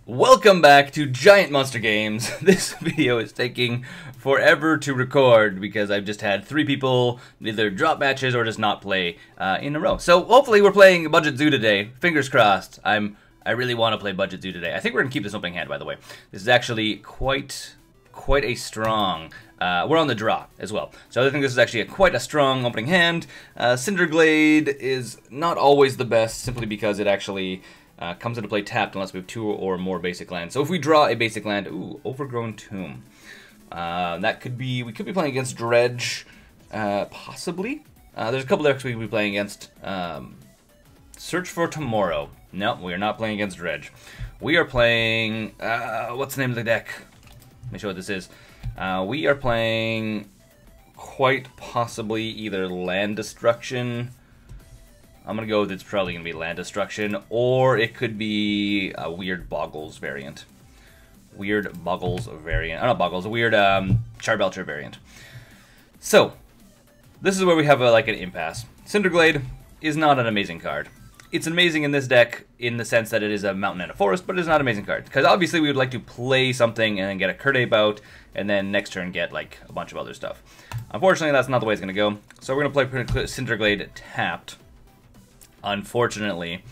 Welcome back to Giant Monster Games. This video is taking forever to record because I've just had 3 people either drop matches or just not play in a row. So hopefully we're playing Budget Zoo today. Fingers crossed. I really want to play Budget Zoo today. I think we're going to keep this opening hand, by the way. This is actually quite a strong... we're on the draw as well. So I think this is actually quite a strong opening hand. Cinderglade is not always the best simply because it actually... comes into play tapped unless we have 2 or more basic lands. So if we draw a basic land, ooh, Overgrown Tomb. That could be, we could be playing against Dredge, possibly. There's a couple decks we could be playing against. Search for Tomorrow. No, we are not playing against Dredge. We are playing, what's the name of the deck? Let me show what this is. We are playing quite possibly either Land Destruction. I'm going to go with it's probably going to be Land Destruction, or it could be a weird Boggles variant. Weird Boggles variant. Not Boggles, a weird Charbelcher variant. So, this is where we have like an impasse. Cinderglade is not an amazing card. It's amazing in this deck in the sense that it is a mountain and a forest, but it's not an amazing card. Because obviously we would like to play something and then get a Curdape out, and then next turn get like a bunch of other stuff. Unfortunately, that's not the way it's going to go. So we're going to play Cinderglade tapped. Unfortunately.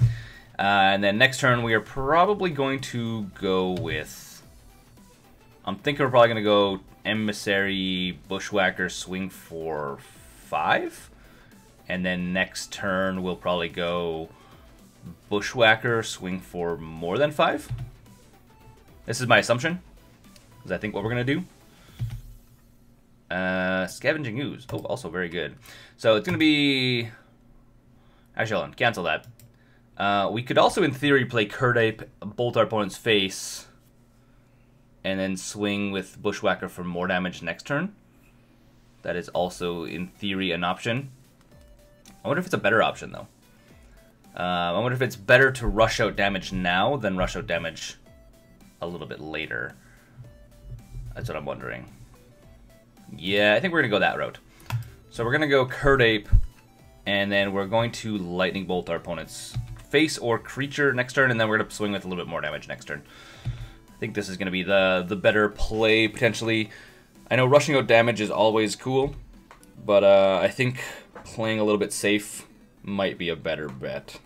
And then next turn we are probably going to go with... I'm thinking we're probably going to go Emissary, Bushwhacker, swing for 5. And then next turn we'll probably go Bushwhacker, swing for more than 5. This is my assumption. Is I think what we're going to do. Scavenging Ooze. Oh, also very good. So it's going to be... Actually, hold on. Cancel that. We could also, in theory, play Curdape, bolt our opponent's face, and then swing with Bushwhacker for more damage next turn. That is also, in theory, an option. I wonder if it's a better option, though. I wonder if it's better to rush out damage now than rush out damage a little bit later. That's what I'm wondering. Yeah, I think we're going to go that route. So we're going to go Curdape, and then we're going to Lightning Bolt our opponent's face or creature next turn, and then we're going to swing with a little bit more damage next turn. I think this is going to be the better play, potentially. I know rushing out damage is always cool, but I think playing a little bit safe might be a better bet.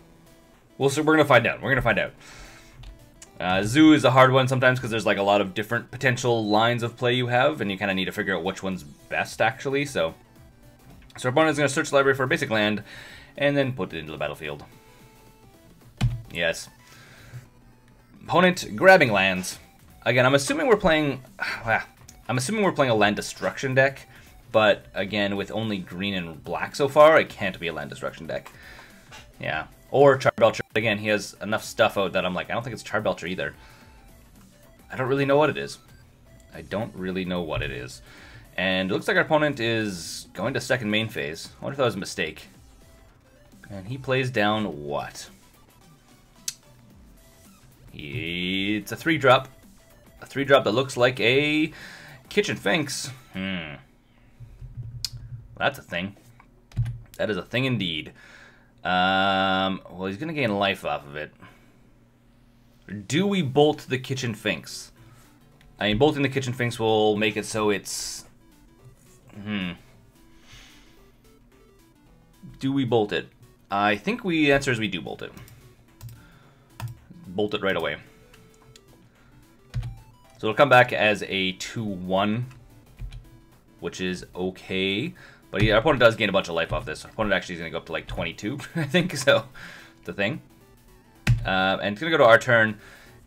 We're going to find out. We're going to find out. Zoo is a hard one sometimes because there's like a lot of different potential lines of play you have, and you kind of need to figure out which one's best, actually, so... So our opponent is going to search the library for a basic land, and then put it into the battlefield. Yes. Opponent grabbing lands. Again, I'm assuming we're playing... I'm assuming we're playing a land destruction deck, but again, with only green and black so far, it can't be a land destruction deck. Yeah. Or Charbelcher. Again, he has enough stuff out that I'm like, I don't think it's Charbelcher either. I don't really know what it is. I don't really know what it is. And it looks like our opponent is going to second main phase. I wonder if that was a mistake. And he plays down what? It's a 3-drop. A 3-drop that looks like a Kitchen Finks. That's a thing. That is a thing indeed. Well, he's going to gain life off of it. Do we bolt the Kitchen Finks? I mean, bolting the Kitchen Finks will make it so it's... Do we bolt it? I think the answer is we do bolt it. Bolt it right away. So it'll come back as a 2-1, which is okay. But our opponent does gain a bunch of life off this. Our opponent actually is going to go up to like 22, I think, so the thing. And it's going to go to our turn.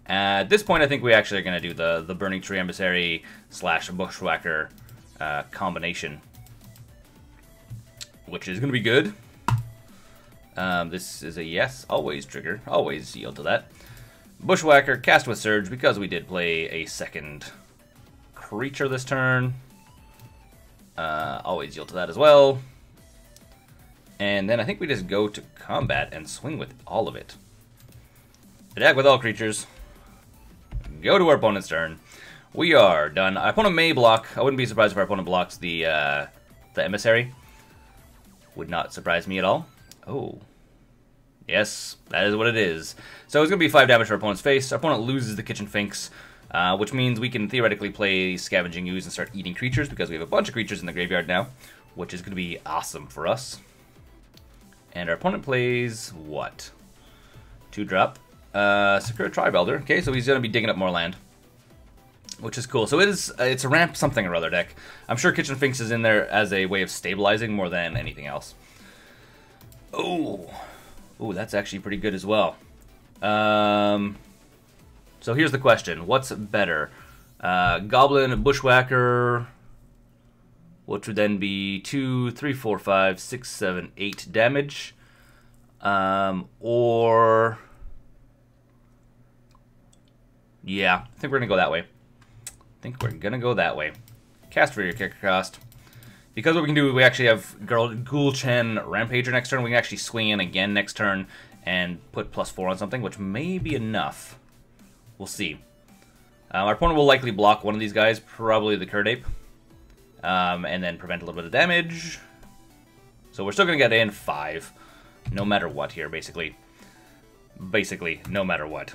At this point, I think we actually are going to do the Burning Tree Emissary / Bushwhacker combination, which is going to be good. This is a yes, always trigger, always yield to that. Bushwhacker, cast with Surge, because we did play a second creature this turn. Always yield to that as well. And then I think we just go to combat and swing with all of it. Attack with all creatures. Go to our opponent's turn. We are done. Our opponent may block. I wouldn't be surprised if our opponent blocks the Emissary. Would not surprise me at all. Oh. Yes, that is what it is. So it's going to be 5 damage to our opponent's face. Our opponent loses the Kitchen Finks, which means we can theoretically play Scavenging Ooze and start eating creatures because we have a bunch of creatures in the graveyard now, which is going to be awesome for us. And our opponent plays what? 2-drop. Secure Tribe Elder. Okay, so he's going to be digging up more land, which is cool. So it's a ramp something or other deck. I'm sure Kitchen Finks is in there as a way of stabilizing more than anything else. Oh, that's actually pretty good as well. So here's the question: what's better, Goblin, Bushwhacker, which would then be 2, 3, 4, 5, 6, 7, 8 damage, or yeah, I think we're gonna go that way. Cast for your kicker cost. Because what we can do, we actually have Ghoul-Chen Rampager next turn. We can actually swing in again next turn and put +4 on something, which may be enough. We'll see. Our opponent will likely block one of these guys, probably the Curdape, and then prevent a little bit of damage. So we're still going to get in 5, no matter what here, basically. No matter what.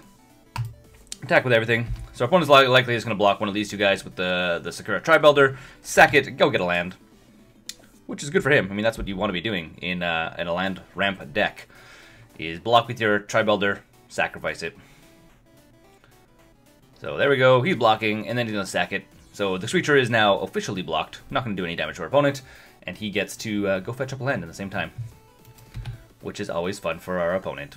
Attack with everything. So our opponent's likely is going to block one of these two guys with the Sakura Tribe Elder, sack it, go get a land. Which is good for him. I mean, that's what you want to be doing in a land ramp deck, is block with your Tribe Elder, sacrifice it. So there we go, he's blocking, and then he's going to sack it. So the creature is now officially blocked, not going to do any damage to our opponent, and he gets to go fetch up a land at the same time, which is always fun for our opponent.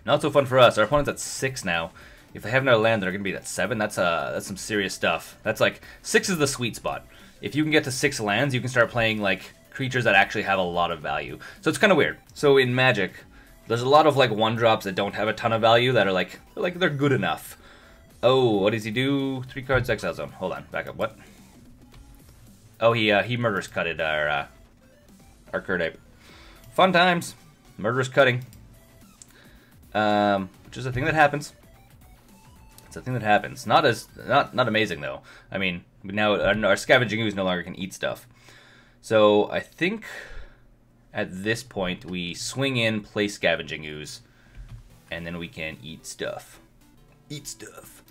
Not so fun for us. Our opponent's at 6 now. If they have another land, they're going to be at 7. That's some serious stuff. That's like 6 is the sweet spot. If you can get to 6 lands, you can start playing like creatures that actually have a lot of value. So it's kind of weird. So in Magic, there's a lot of like 1-drops that don't have a ton of value that are they're good enough. Oh, what does he do? 3 cards, exile zone. Hold on, back up. What? Oh, he murderous cutted our Curdape. Fun times, murderous cutting. Which is a thing that happens. It's a thing that happens. Not amazing though. I mean, now our Scavenging Ooze no longer can eat stuff. So I think at this point we swing in, play Scavenging Ooze, and then we can eat stuff. Eat stuff.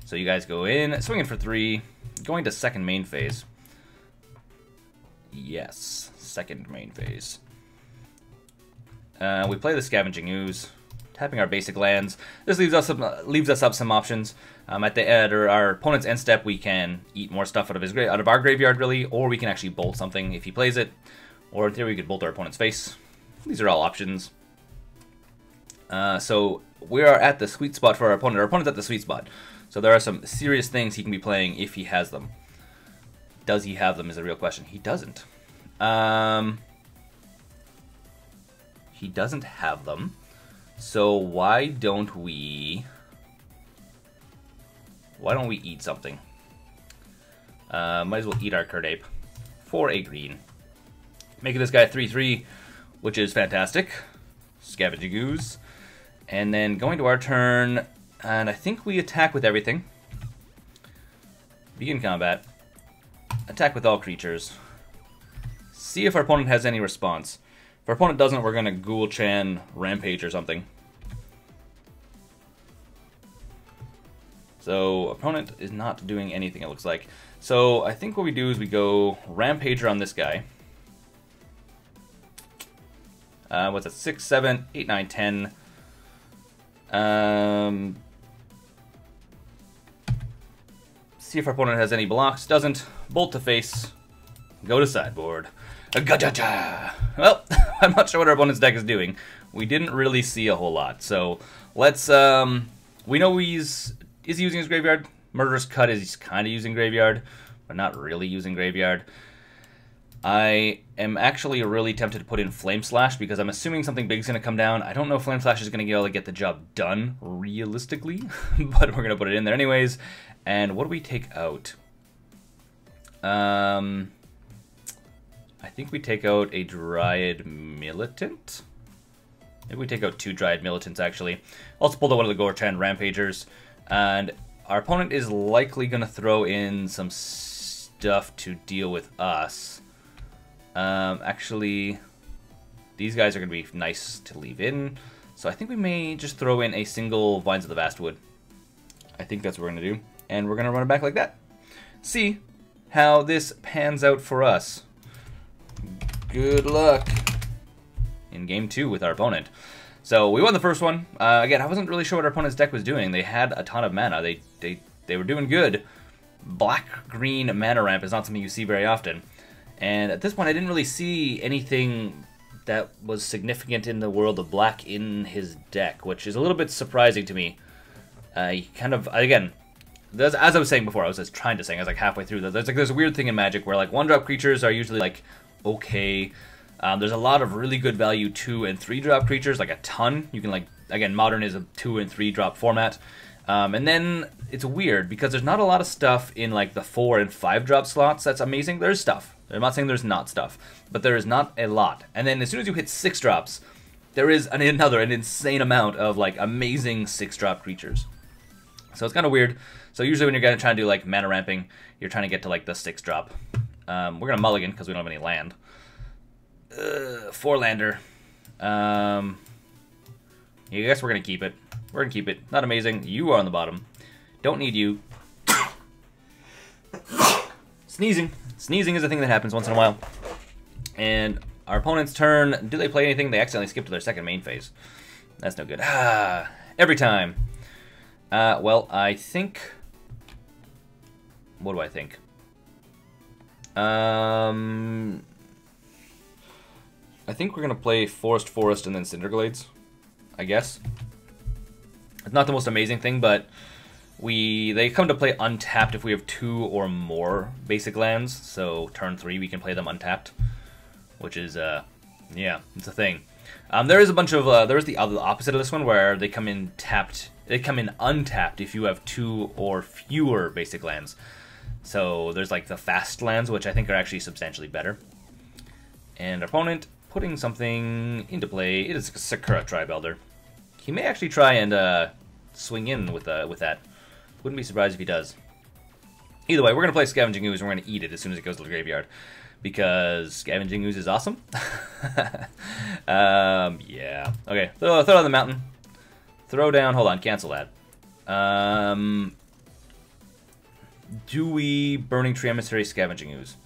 So you guys go in, swing in for 3, going to second main phase. Yes, second main phase. We play the Scavenging Ooze, tapping our basic lands. This leaves us up some options. At our opponent's end step, we can eat more stuff out of our graveyard, really, or we can actually bolt something if he plays it, or in theory we could bolt our opponent's face. These are all options. So we are at the sweet spot for our opponent. Our opponent's at the sweet spot. So there are some serious things he can be playing if he has them. Does he have them is the real question. He doesn't. He doesn't have them. So why don't we eat something? Might as well eat our Curdape for a green. Making this guy 3/3, which is fantastic. Scavenging Ooze. And then going to our turn, and I think we attack with everything. Begin combat. Attack with all creatures. See if our opponent has any response. If our opponent doesn't, we're going to Ghoul-Chen Rampage or something. So, opponent is not doing anything, it looks like. So, I think what we do is we go Rampager on this guy. What's that? 6, 7, 8, 9, 10. See if our opponent has any blocks. Doesn't. Bolt to face. Go to sideboard. Gacha-cha! Well, I'm not sure what our opponent's deck is doing. We didn't really see a whole lot. So, let's, we know is he using his graveyard? Murderous Cut is kind of using graveyard, but not really using graveyard. I am actually really tempted to put in Flame Slash because I'm assuming something big is going to come down. I don't know if Flame Slash is going to be able to get the job done realistically, but we're going to put it in there anyways. And what do we take out? I think we take out a Dryad Militant. Maybe we take out 2 Dryad Militants, actually. Also pulled out one of the Ghoul-Chen Rampagers. And our opponent is likely going to throw in some stuff to deal with us. Actually, these guys are going to be nice to leave in. So I think we may just throw in a single Vines of the Vastwood. I think that's what we're going to do. And we're going to run it back like that. See how this pans out for us. Good luck in game 2 with our opponent. So we won the first one. Again, I wasn't really sure what our opponent's deck was doing. They had a ton of mana. They were doing good. Black-green mana ramp is not something you see very often. And at this point, I didn't really see anything that was significant in the world of black in his deck, which is a little bit surprising to me. He kind of, again, as I was saying before, I was just trying to say, I was like halfway through. There's a weird thing in Magic where like 1-drop creatures are usually like okay. There's a lot of really good value 2- and 3-drop creatures, like a ton. You can like, again, Modern is a 2- and 3-drop format. And then it's weird because there's not a lot of stuff in like the 4- and 5-drop slots. That's amazing. There's stuff. I'm not saying there's not stuff, but there is not a lot. And then as soon as you hit 6 drops, there is an insane amount of like amazing 6-drop creatures. So it's kind of weird. So usually when you're gonna try to do like mana ramping, you're trying to get to like the 6-drop. We're gonna mulligan because we don't have any land. 4-lander. I guess we're gonna keep it. We're gonna keep it. Not amazing. You are on the bottom. Don't need you. Sneezing. Sneezing is a thing that happens once in a while. And our opponent's turn. Do they play anything? They accidentally skipped to their second main phase. That's no good. Every time. Well, I think... What do I think? I think we're going to play Forest, and then Cinderglades, I guess. It's not the most amazing thing, but they come to play untapped if we have 2 or more basic lands. So turn 3 we can play them untapped, which is, yeah, it's a thing. There is a bunch of, there is the opposite of this one where they come in tapped. They come in untapped if you have 2 or fewer basic lands. So there's like the fast lands, which I think are actually substantially better. And our opponent putting something into play. It is a Sakura Tribe Elder. He may actually try and swing in with that. Wouldn't be surprised if he does. Either way, we're going to play Scavenging Ooze and we're going to eat it as soon as it goes to the graveyard. Because Scavenging Ooze is awesome. Yeah. Okay, throw it on the mountain. Throw down, hold on, cancel that. Do we Burning Tree Emissary Scavenging Ooze?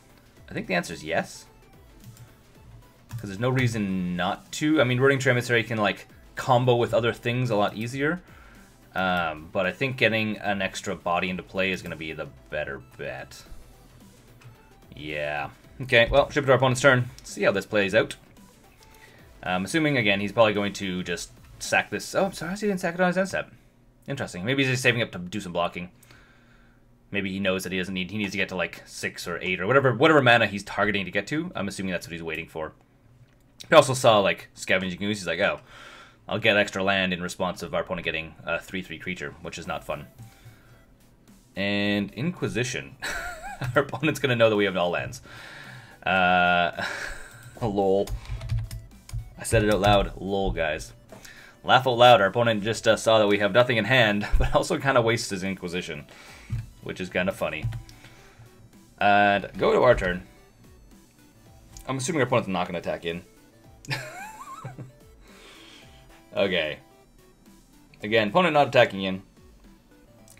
I think the answer is yes. Because there's no reason not to. I mean, Burning Tree Emissary can, like, combo with other things a lot easier. But I think getting an extra body into play is going to be the better bet. Yeah. Okay, well, ship it to our opponent's turn. See how this plays out. Assuming, again, he's probably going to just sack this. Oh, I'm sorry, he didn't sack it on his end step. Interesting. Maybe he's just saving up to do some blocking. Maybe he knows that he needs to get to like 6 or 8 or whatever mana he's targeting to get to. I'm assuming that's what he's waiting for. He also saw like Scavenging Ooze. He's like, oh, I'll get extra land in response of our opponent getting a 3/3 creature, which is not fun. And Inquisition. Our opponent's gonna know that we have all lands. Lol. I said it out loud. Lol, guys. Laugh out loud. Our opponent just saw that we have nothing in hand, but also kind of wastes his Inquisition, which is kind of funny. And go to our turn. I'm assuming our opponent's not going to attack in. Okay. Again, opponent not attacking in.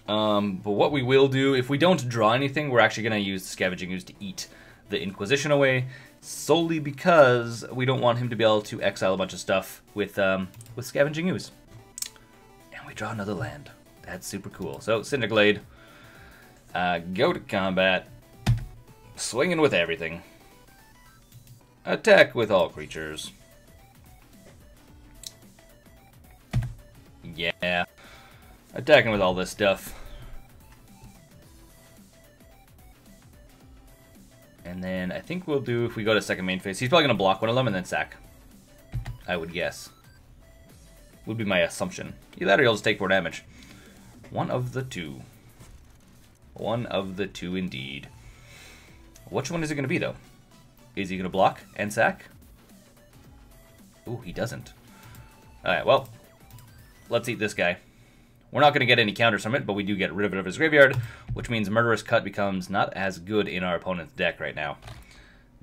But what we will do, if we don't draw anything, we're actually going to use the Scavenging Ooze to eat the Inquisition away, solely because we don't want him to be able to exile a bunch of stuff with Scavenging Ooze. And we draw another land. That's super cool. So, Cinderglade. Go to combat. Swinging with everything. Attack with all creatures. Yeah. Attacking with all this stuff. And then I think we'll do, if we go to second main phase, he's probably going to block one of them and then sack. I would guess. Would be my assumption. Either that or he'll just take 4 damage. One of the two. One of the two indeed. Which one is it going to be, though? Is he going to block and sack? Ooh, he doesn't. Alright, well, let's eat this guy. We're not going to get any counters from it, but we do get rid of it of his graveyard, which means Murderous Cut becomes not as good in our opponent's deck right now.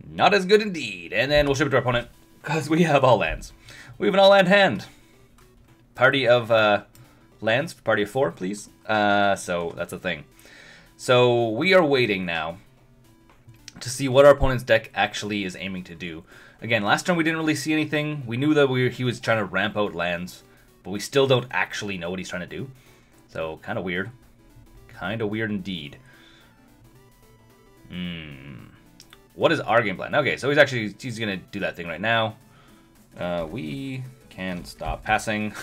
Not as good indeed. And then we'll ship it to our opponent. because we have all lands. We have an all land hand. Party of lands, party of 4, please. So that's a thing. So we are waiting now to see what our opponent's deck actually is aiming to do. Again, last turn we didn't really see anything. We knew that he was trying to ramp out lands, but we still don't actually know what he's trying to do. So, kind of weird. Kind of weird indeed. What is our game plan? Okay, so he's going to do that thing right now. We can stop passing,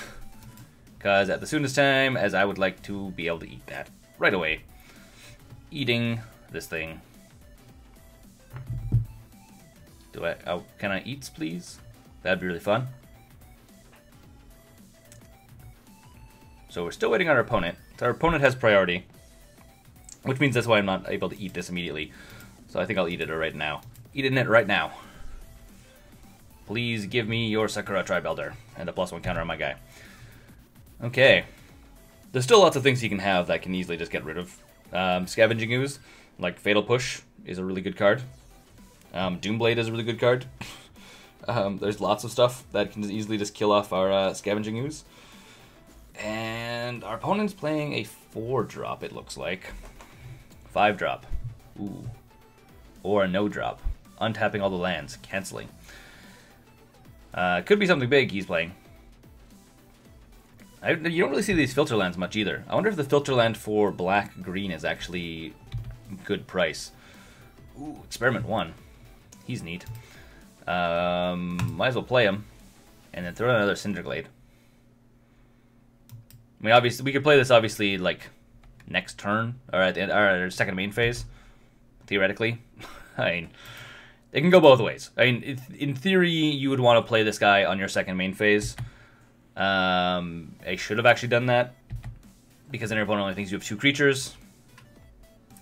because at the soonest time, as I would like to be able to eat that right away. Eating this thing. Can I eat, please? That'd be really fun. So we're still waiting on our opponent. So our opponent has priority, which means that's why I'm not able to eat this immediately. So I think I'll eat it right now. Eating it right now. Please give me your Sakura Tribe Elder and the +1 counter on my guy. Okay. There's still lots of things he can have that can easily just get rid of. Scavenging Ooze, like Fatal Push, is a really good card. Doomblade is a really good card. There's lots of stuff that can easily just kill off our Scavenging Ooze. And our opponent's playing a 4-drop, it looks like. 5-drop. Ooh. Or a no-drop. Untapping all the lands. Canceling. Could be something big he's playing. You don't really see these filter lands much either. I wonder if the filter land for black-green is actually good price. Ooh, Experiment 1. He's neat. Might as well play him. And then throw in another Cinderglade. I mean, obviously, we could play this, obviously, like, next turn. Or at our second main phase. Theoretically. I mean, it can go both ways. I mean, in theory, you would want to play this guy on your second main phase. I should have actually done that. Because then your opponent only thinks you have 2 creatures.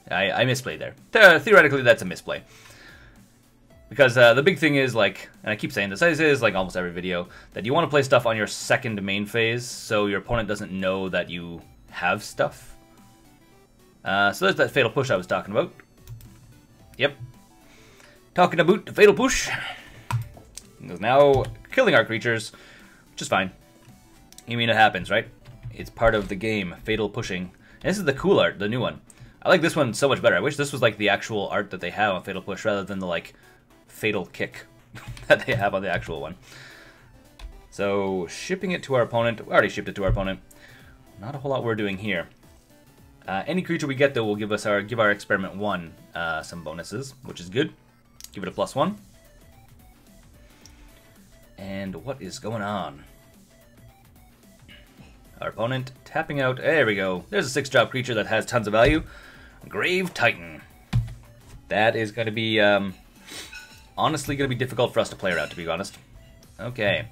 I misplayed there. Theoretically, that's a misplay. Because the big thing is, like, and I keep saying this, I say this like almost every video, that you want to play stuff on your second main phase, so your opponent doesn't know that you have stuff. So there's that Fatal Push I was talking about. Yep. Talking about the Fatal Push. Because now killing our creatures, which is fine. I mean, it happens, right? It's part of the game, Fatal Pushing. And this is the cool art, the new one. I like this one so much better. I wish this was like the actual art that they have on Fatal Push rather than the like Fatal Kick that they have on the actual one. So shipping it to our opponent. We already shipped it to our opponent. Not a whole lot we're doing here. Any creature we get though will give our Experiment 1 some bonuses, which is good. Give it a +1. And what is going on? Our opponent tapping out. There we go. There's a 6-drop creature that has tons of value. Grave Titan. That is going to be honestly going to be difficult for us to play around, to be honest. Okay.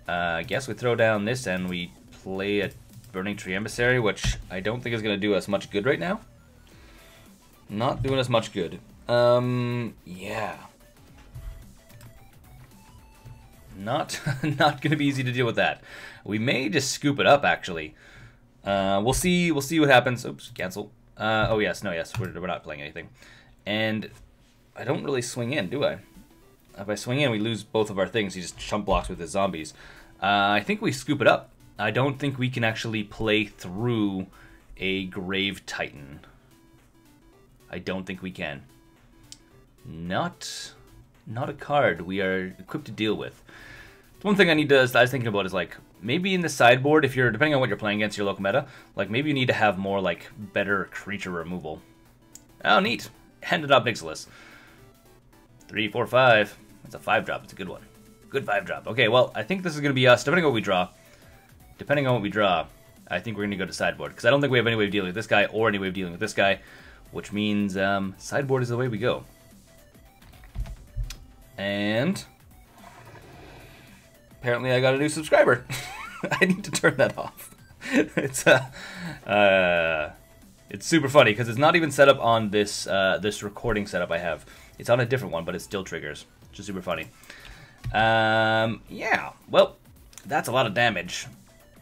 I guess we throw down this and we play a Burning Tree Emissary, which I don't think is going to do us much good right now. Not doing us much good. Yeah. Not going to be easy to deal with that. We may just scoop it up, actually. We'll see what happens. Oops, cancel. Oh yes, no yes, we're not playing anything. And I don't really swing in, do I? If I swing in, we lose both of our things. He just chump blocks with his zombies. I think we scoop it up. I don't think we can actually play through a Grave Titan. I don't think we can. Not a card we are equipped to deal with. One thing I was thinking about is like maybe in the sideboard, if you're depending on what you're playing against your local meta, like maybe you need to have more like better creature removal. Oh, neat! Handed up Nixilis. 3, 4, 5. That's a 5-drop. It's a good one. Good 5-drop. Okay, well I think this is gonna be us. Depending on what we draw, I think we're gonna go to sideboard because I don't think we have any way of dealing with this guy or any way of dealing with this guy, which means sideboard is the way we go. And apparently I got a new subscriber. I need to turn that off. It's super funny because it's not even set up on this this recording setup I have. It's on a different one, but it still triggers, which is super funny. Yeah, well, that's a lot of damage.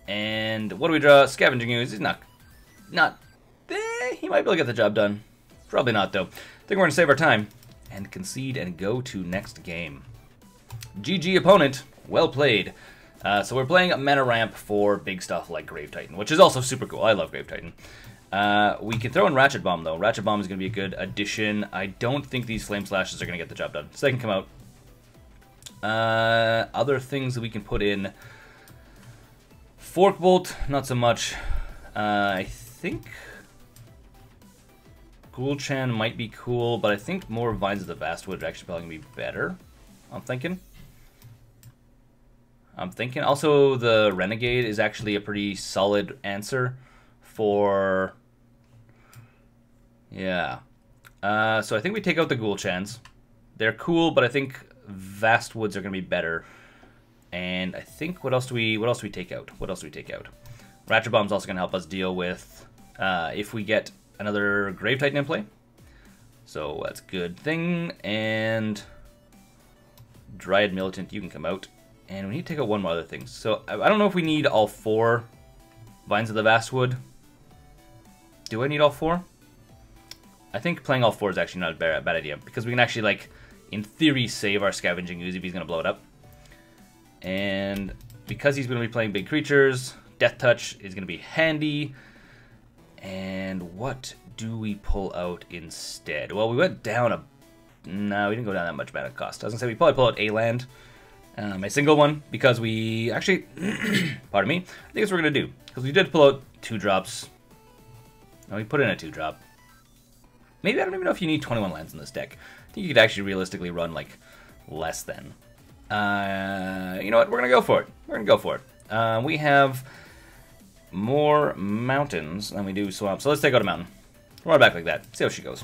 And what do we draw? Scavenging Ooze. He's not. He might be able to get the job done. Probably not though. I think we're gonna save our time and concede and go to next game. GG opponent. Well played. So we're playing a mana ramp for big stuff like Grave Titan, which is also super cool. I love Grave Titan. We can throw in Ratchet Bomb, though. Ratchet Bomb is going to be a good addition. I don't think these Flame Slashes are going to get the job done, so they can come out. Other things that we can put in. Fork Bolt, not so much. I think Ghoul-Chan might be cool, but I think more Vines of the Vastwood would actually probably be better. I'm thinking. Also, the Renegade is actually a pretty solid answer for... Yeah. So I think we take out the Ghoul-Chans. They're cool, but I think Vastwoods are going to be better. And I think, what else do we take out? Ratchet Bomb's also going to help us deal with if we get another Grave Titan in play. So that's a good thing. And Dryad Militant, you can come out. And we need to take out one more other thing. So I don't know if we need all 4 Vines of the Vastwood. Do I need all 4? I think playing all 4 is actually not a bad idea, because we can actually, like, in theory, save our Scavenging Ooze if he's going to blow it up. And because he's going to be playing big creatures, Death Touch is going to be handy. And what do we pull out instead? Well, we went down no, we didn't go down that much mana cost. I was going to say we probably pull out a land. A single one, because we actually, pardon me, I think that's what we're going to do. Because we did pull out 2 drops. No, we put in a 2-drop. Maybe, I don't even know if you need 21 lands in this deck. I think you could actually realistically run, like, less than. You know what, we're going to go for it. We have more mountains than we do swamp. So let's take out a mountain. Run it back like that. See how she goes.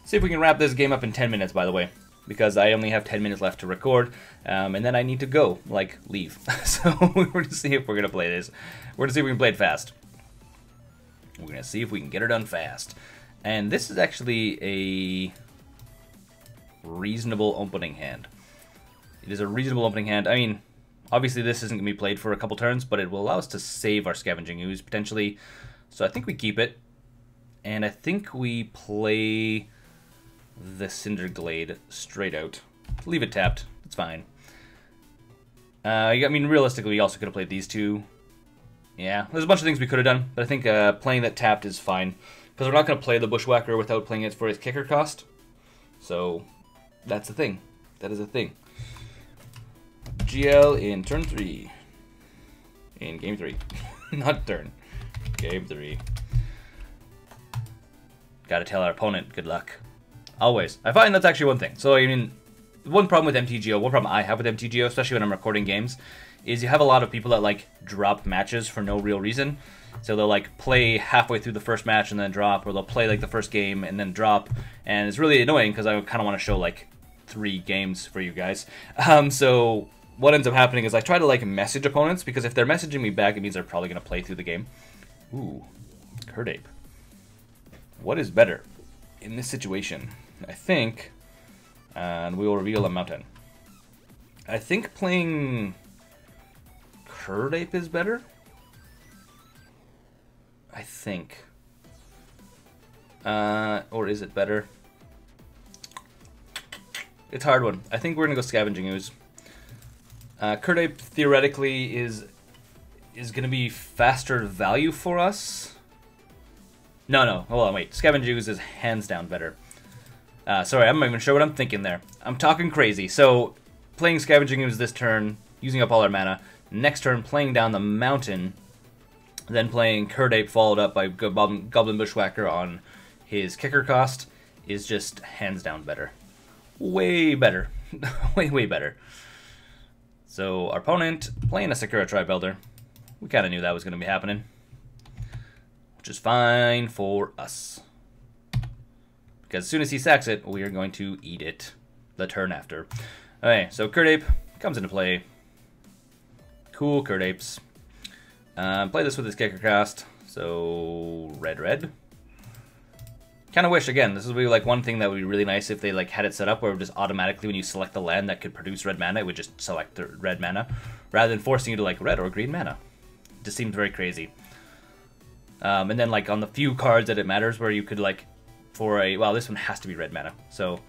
See if we can wrap this game up in 10 minutes, by the way. Because I only have 10 minutes left to record, and then I need to go, like, leave. So we're going to see if we're going to play this. We're going to see if we can play it fast. We're going to see if we can get her done fast. And this is actually a reasonable opening hand. It is a reasonable opening hand. I mean, obviously this isn't going to be played for a couple turns, but it will allow us to save our Scavenging Ooze, potentially. So I think we keep it. And I think we play the Cinder Glade straight out. Leave it tapped. It's fine. I mean, realistically, we also could have played these 2. Yeah, there's a bunch of things we could have done, but I think playing that tapped is fine. Because we're not going to play the Bushwhacker without playing it for his kicker cost. So, that's a thing. That is a thing. GL in turn 3. In game 3. Not turn. Game 3. Gotta tell our opponent, good luck. Always. I find that's actually one thing. So, I mean, one problem with MTGO, one problem I have with MTGO, especially when I'm recording games, is you have a lot of people that, like, drop matches for no real reason. So they'll, like, play halfway through the first match and then drop, or they'll play, like, the first game and then drop. And it's really annoying because I kind of want to show, like, 3 games for you guys. So what ends up happening is I try to, like, message opponents, because if they're messaging me back, it means they're probably going to play through the game. Ooh, Curdape. What is better in this situation? I think, and we will reveal a mountain. I think playing Curdape is better. I think. Or is it better? It's a hard one. I think we're going to go Scavenging Ooze. Curdape, theoretically, is going to be faster value for us. No. Hold on, wait. Scavenging Ooze is hands down better. Sorry, I'm not even sure what I'm thinking there. I'm talking crazy. So, playing Scavenging Ooze this turn, using up all our mana. Next turn, playing down the mountain. Then playing Curdape followed up by Goblin Bushwhacker on his kicker cost is just hands down better. Way better. way better. So, our opponent playing a Sakura Tribe Elder. We kind of knew that was going to be happening. Which is fine for us. Because as soon as he sacks it, we are going to eat it the turn after. Okay, so Curdape comes into play. Cool Curdapes. Play this with his kicker cost. So, red. Kind of wish, again, this would be like one thing that would be really nice if they like had it set up where it would just automatically, when you select the land that could produce red mana, it would just select the red mana, rather than forcing you to like red or green mana. It just seems very crazy. And then like on the few cards that it matters where you could like, for a, well, this one has to be red mana. So,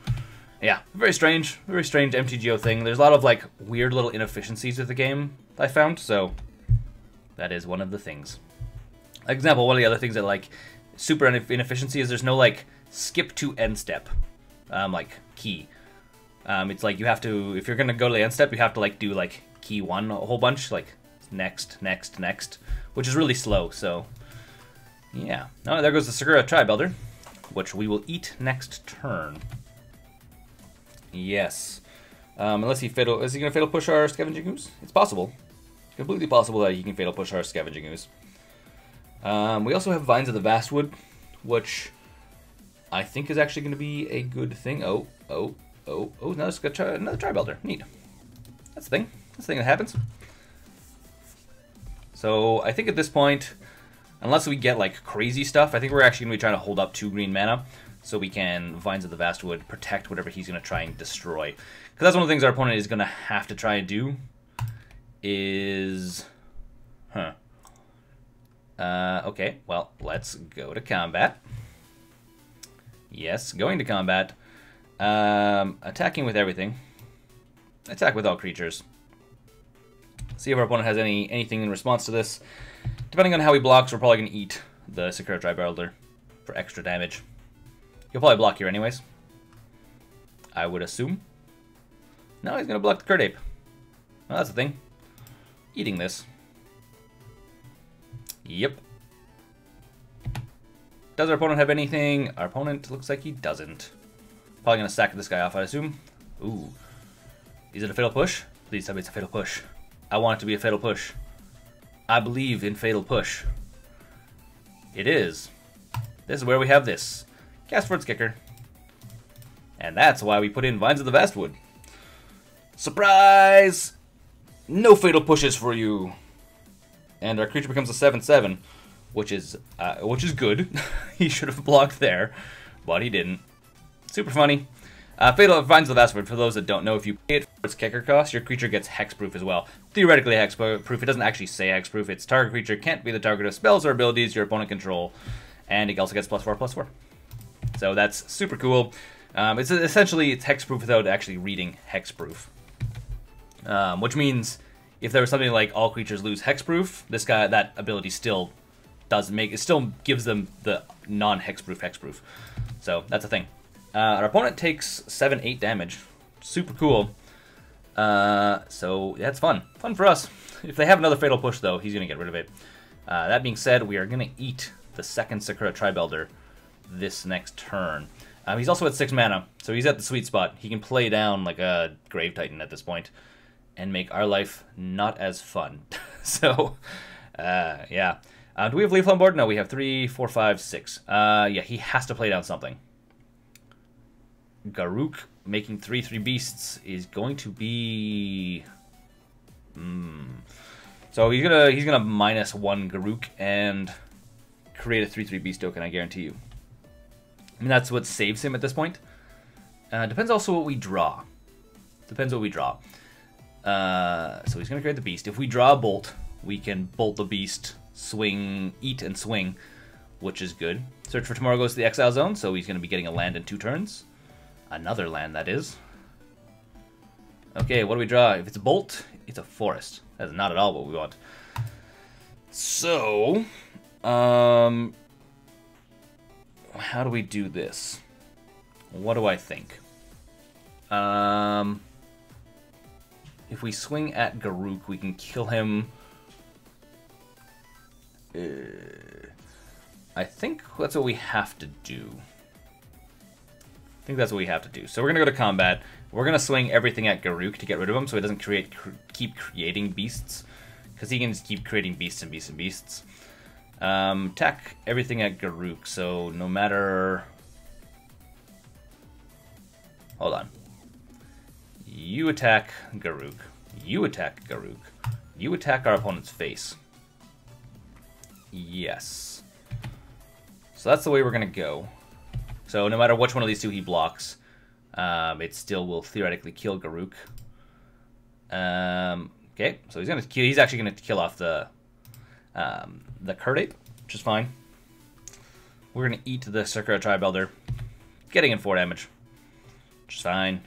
Yeah, very strange MTGO thing. There's a lot of like weird little inefficiencies with the game I found, so that is one of the things. Like example, one of the other things that like super inefficiency is there's no like skip to end step, like key. It's like you have to, if you're gonna go to the end step, you have to like do like key 1 a whole bunch, like next, next, next, which is really slow. So yeah. Oh, there goes the Sakura Tribe Elder, which we will eat next turn. Yes. Unless he fatal, is he gonna fatal push our Scavenging Ooze? It's possible. Completely possible that he can fatal push our Scavenging Ooze. We also have Vines of the Vastwood, which I think is actually going to be a good thing. Oh, now it's got another Tribe Elder. Neat. That's the thing. That's the thing that happens. So I think at this point, unless we get like crazy stuff, I think we're actually going to be trying to hold up 2 green mana so we can Vines of the Vastwood protect whatever he's going to try and destroy. Because that's one of the things our opponent is going to have to try and do is... okay, well, let's go to combat. Yes, going to combat. Attacking with everything. Attack with all creatures. See if our opponent has anything in response to this. Depending on how he blocks, we're probably going to eat the Sakura Tribe Elder for extra damage. He'll probably block here anyways, I would assume. No, he's going to block the Curd Ape. Well, that's the thing. Eating this. Yep. Does our opponent have anything? Our opponent looks like he doesn't. Probably going to sack this guy off, I assume. Ooh. Is it a fatal push? Please tell me it's a fatal push. I want it to be a fatal push. I believe in fatal push. It is. This is where we have this. Cast Fort's Kicker. And that's why we put in Vines of the Vastwood. Surprise! No fatal pushes for you. And our creature becomes a 7/7, which is good. He should have blocked there, but he didn't. Super funny. Fatal Vines of the Vastwood, for those that don't know, if you pay it for its kicker cost, your creature gets hexproof as well. Theoretically hexproof. It doesn't actually say hexproof. Its target creature can't be the target of spells or abilities your opponent control, and it also gets +4/+4. So that's super cool. It's essentially hexproof without actually reading hexproof, which means if there was something like all creatures lose hexproof, that ability still still gives them the non-hexproof hexproof. So that's a thing. Our opponent takes 7/8 damage. Super cool. So that's fun. Fun for us. If they have another fatal push though, he's gonna get rid of it. That being said, we are gonna eat the second Sakura Tribe Elder this next turn. He's also at 6 mana, so he's at the sweet spot. He can play down like a Grave Titan at this point and make our life not as fun. So, yeah. Do we have Leaf on board? No, we have 3, 4, 5, 6. Yeah, he has to play down something. Garruk making 3/3 beasts is going to be... So he's gonna -1 Garruk and create a 3/3 beast token, I guarantee you. I mean, that's what saves him at this point. Depends also what we draw. Depends what we draw. So he's going to create the beast. If we draw a bolt, we can bolt the beast, swing, eat and swing, which is good. Search for Tomorrow goes to the exile zone, so he's going to be getting a land in 2 turns. Another land, that is. Okay, what do we draw? If it's a bolt, it's a forest. That's not at all what we want. So, how do we do this? What do I think? If we swing at Garruk, we can kill him. I think that's what we have to do. I think that's what we have to do. So we're going to go to combat. We're going to swing everything at Garruk to get rid of him so he doesn't keep creating beasts. Because he can just keep creating beasts and beasts and beasts. Attack everything at Garruk, so no matter... Hold on. You attack Garruk. You attack Garruk. You attack our opponent's face. Yes. So that's the way we're going to go. So no matter which one of these 2 he blocks, it still will theoretically kill Garruk. Okay, so he's actually going to kill off the Curd Ape, which is fine. We're going to eat the Sakura Tribe Elder, getting in 4 damage. which is fine.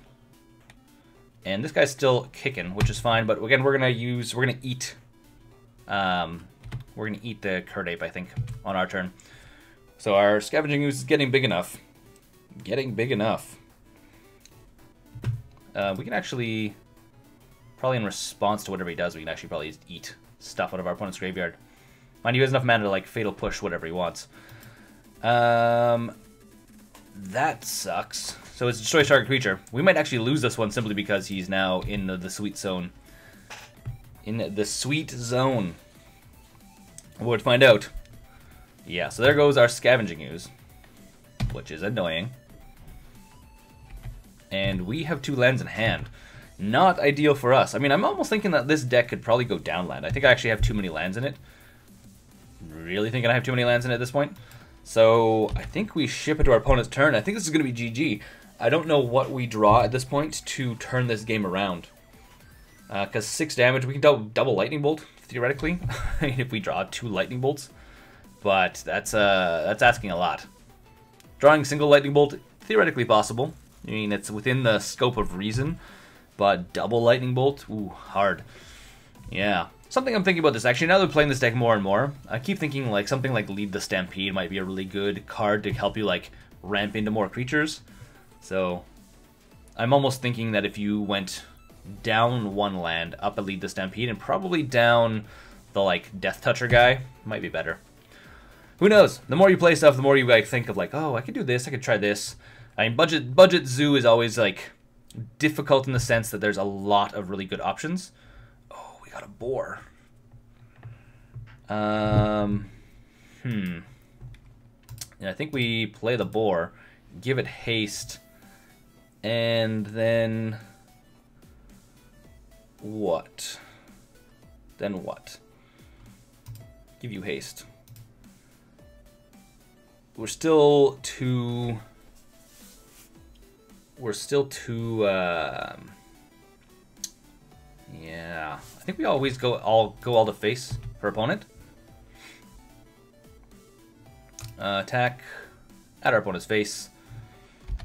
And this guy's still kicking, which is fine. But again, we're gonna eat the Curd Ape, I think, on our turn. So our Scavenging Ooze is getting big enough. Getting big enough. We can actually, probably in response to whatever he does, we can actually probably just eat stuff out of our opponent's graveyard. Mind you, he has enough mana to like Fatal Push whatever he wants. That sucks. So it's destroy target creature. We might actually lose this one simply because he's now in the sweet zone. In the sweet zone. We'll find out. Yeah, so there goes our Scavenging Ooze, which is annoying. And we have 2 lands in hand. Not ideal for us. I mean, I'm almost thinking that this deck could probably go downland. I think I actually have too many lands in it. Really thinking I have too many lands in it at this point. So I think we ship it to our opponent's turn. I think this is going to be GG. I don't know what we draw at this point to turn this game around. Because 6 damage, we can double Lightning Bolt, theoretically, if we draw 2 Lightning Bolts. But that's asking a lot. Drawing single Lightning Bolt, theoretically possible. I mean, it's within the scope of reason. But double Lightning Bolt, ooh, hard. Yeah. Something I'm thinking about this, actually, now that we're playing this deck more and more, I keep thinking like something like Lead the Stampede might be a really good card to help you like ramp into more creatures. So I'm almost thinking that if you went down 1 land, up a Lead the Stampede, and probably down the like Death Toucher guy, might be better. Who knows? The more you play stuff, the more you like think of like, oh, I could do this, I could try this. I mean, budget zoo is always like difficult in the sense that there's a lot of really good options. Oh, we got a boar. Yeah, I think we play the boar, give it haste, and then what? Then what? Give you haste. We're still too. Yeah, I think we always go all to face for opponent. Attack at our opponent's face.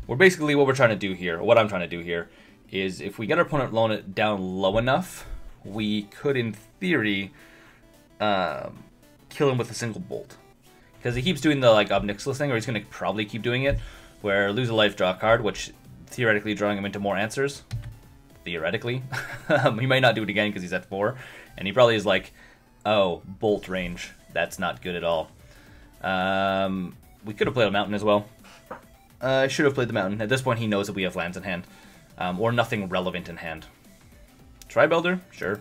We're basically what we're trying to do here. Or what I'm trying to do here is if we get our opponent down low enough, we could, in theory, kill him with a single bolt. Because he keeps doing the like Obnixilis thing, or he's going to probably keep doing it, where lose a life, draw a card, which theoretically drawing him into more answers. Theoretically. He might not do it again because he's at 4. And he probably is like, oh, bolt range. That's not good at all. We could have played a mountain as well. I should have played the mountain. At this point, he knows that we have lands in hand. Or nothing relevant in hand. Tri-Builder? Sure.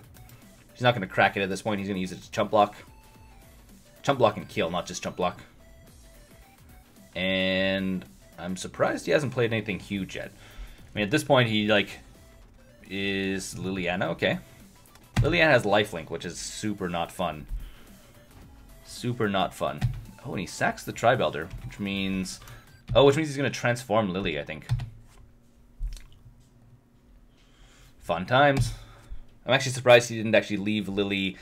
He's not going to crack it at this point. He's going to use it to chump block. Chump block and kill, not just chump block. And I'm surprised he hasn't played anything huge yet. I mean, at this point, he, like, is Liliana. Okay. Liliana has lifelink, which is super not fun. Super not fun. Oh, and he sacks the Tri-Builder, which means... Oh, which means he's going to transform Lily, I think. Fun times. I'm actually surprised he didn't actually leave Lily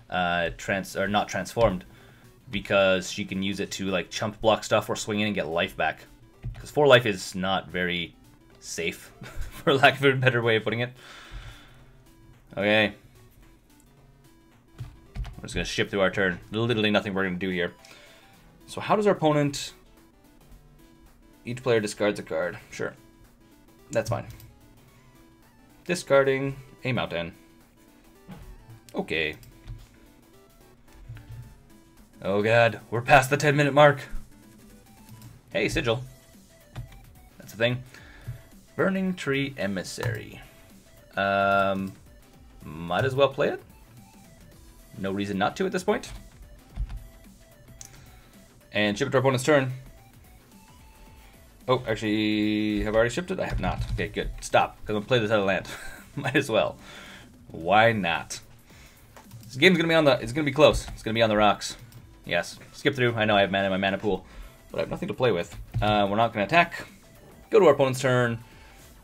not transformed, because she can use it to like chump block stuff or swing in and get life back. Because 4 life is not very safe, for lack of a better way of putting it. Okay. We're just going to ship through our turn. Literally nothing we're going to do here. So how does our opponent... Each player discards a card. Sure. That's fine. Discarding a mountain. Okay. Oh god, we're past the 10-minute mark. Hey, Sigil. That's a thing. Burning Tree Emissary. Might as well play it. No reason not to at this point. And ship it to our opponent's turn. Oh, actually, have I already shipped it? I have not. Okay, good. Stop, because I'm going to play this out of land. Might as well. Why not? This game's going to be on the... It's going to be close. It's going to be on the rocks. Yes. Skip through. I know I have mana in my mana pool, but I have nothing to play with. We're not going to attack. Go to our opponent's turn.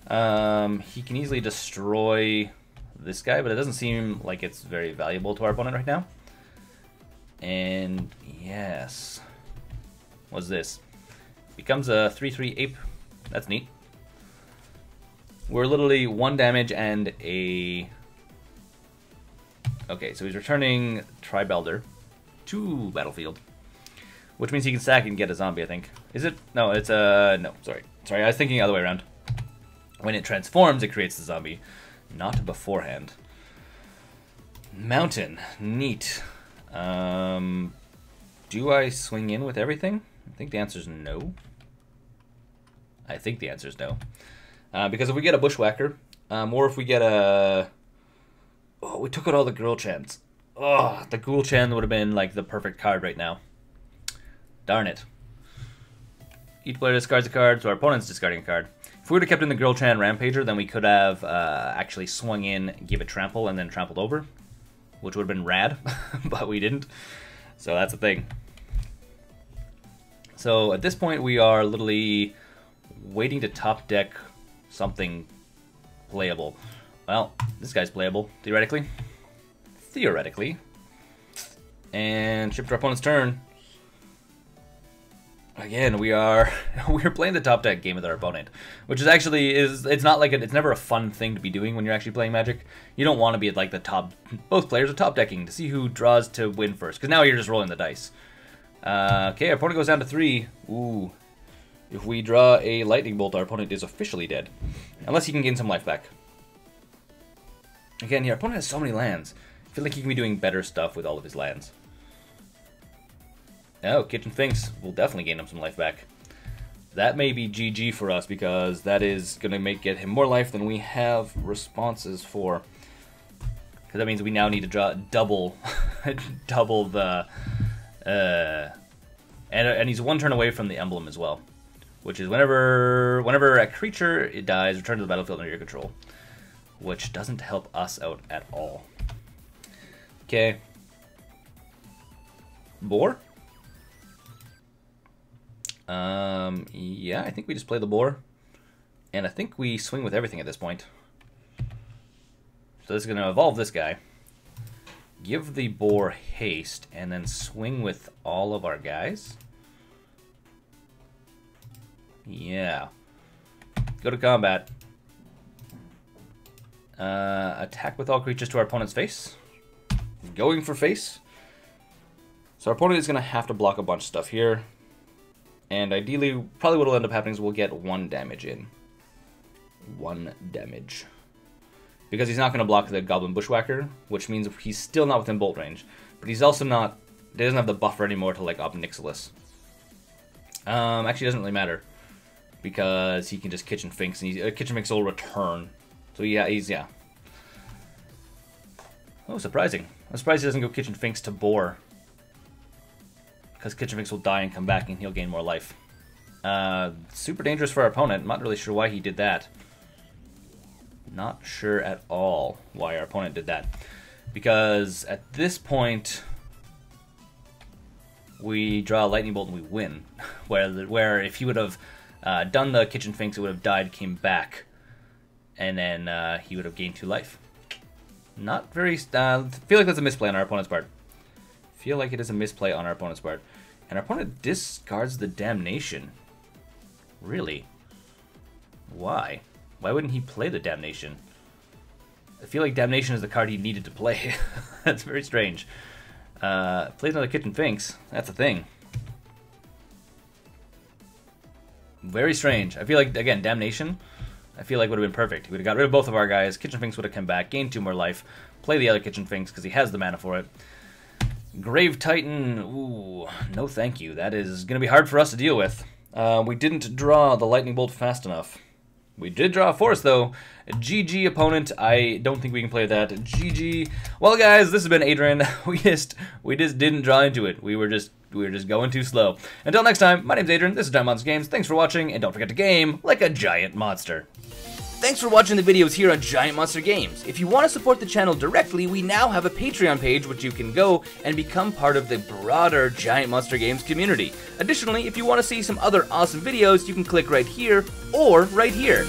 He can easily destroy this guy, but it doesn't seem like it's very valuable to our opponent right now. And yes. What's this? Becomes a 3/3 ape. That's neat. We're literally 1 damage and a... Okay, so he's returning Tribelder to battlefield, which means he can sack and get a zombie, I think. Is it? No, it's a... No, sorry. Sorry, I was thinking the other way around. When it transforms, it creates the zombie, not beforehand. Mountain. Neat. Do I swing in with everything? I think the answer is no. I think the answer is no. Because if we get a Bushwhacker, or if we get a... Oh, we took out all the girl chants. Oh, the ghoul chant would have been like the perfect card right now. Darn it. Each player discards a card, so our opponent's discarding a card. If we would have kept in the girl chant Rampager, then we could have actually swung in, give it trample, and then trampled over, which would have been rad, but we didn't. So that's the thing. So at this point, we are literally waiting to top deck something playable. Well, this guy's playable, theoretically. Theoretically. And ship to our opponent's turn. Again, we're playing the top deck game with our opponent, which is actually it's not like it's never a fun thing to be doing when you're actually playing Magic. You don't want to be at like the top. Both players are top decking to see who draws to win first, because now you're just rolling the dice. Okay, our opponent goes down to 3. Ooh, if we draw a lightning bolt, our opponent is officially dead, unless he can gain some life back. Again, here, our opponent has so many lands. I feel like he can be doing better stuff with all of his lands. Oh, Kitchen Finks will definitely gain him some life back. That may be GG for us, because that is going to get him more life than we have responses for. Because that means we now need to draw double, double the... and he's 1 turn away from the emblem as well. Which is whenever a creature it dies, return to the battlefield under your control. Which doesn't help us out at all. Okay. Boar? Yeah, I think we just play the boar. And I think we swing with everything at this point. So this is going to evolve this guy. Give the boar haste, and then swing with all of our guys. Yeah. Go to combat. Attack with all creatures to our opponent's face. Going for face. So our opponent is going to have to block a bunch of stuff here. And ideally, probably what will end up happening is we'll get 1 damage in. 1 damage. Because he's not going to block the Goblin Bushwhacker, which means he's still not within bolt range. But he's also not... He doesn't have the buffer anymore to, like, Obnixilis. Actually, it doesn't really matter. Because he can just Kitchen Finks, and Kitchen Finks will return. So yeah, yeah. Oh, surprising. I'm surprised he doesn't go Kitchen Finks to Boar. Because Kitchen Finks will die and come back, and he'll gain more life. Super dangerous for our opponent. I'm not really sure why he did that. Not sure at all why our opponent did that. Because at this point, we draw a Lightning Bolt and we win. Where if he would have done the Kitchen Finks, it would have died, came back. And then he would have gained 2 life. Not very... feel like that's a misplay on our opponent's part. Feel like it is a misplay on our opponent's part. And our opponent discards the Damnation. Really? Why? Why wouldn't he play the Damnation? I feel like Damnation is the card he needed to play. That's very strange. Plays another Kitchen Finks. That's a thing. Very strange. I feel like, again, Damnation... I feel like would have been perfect. He would have got rid of both of our guys. Kitchen Finks would have come back, gained 2 more life, play the other Kitchen Finks because he has the mana for it. Grave Titan, ooh, no thank you. That is going to be hard for us to deal with. We didn't draw the Lightning Bolt fast enough. We did draw a Force though. GG opponent. I don't think we can play that. GG. Well guys, this has been Adrian. We just didn't draw into it. We were just going too slow. Until next time, my name's Adrian. This is GiantMonsterGames. Thanks for watching, and don't forget to game like a giant monster. Thanks for watching the videos here on GiantMonsterGames. If you want to support the channel directly, we now have a Patreon page which you can go and become part of the broader GiantMonsterGames community. Additionally, if you want to see some other awesome videos, you can click right here or right here.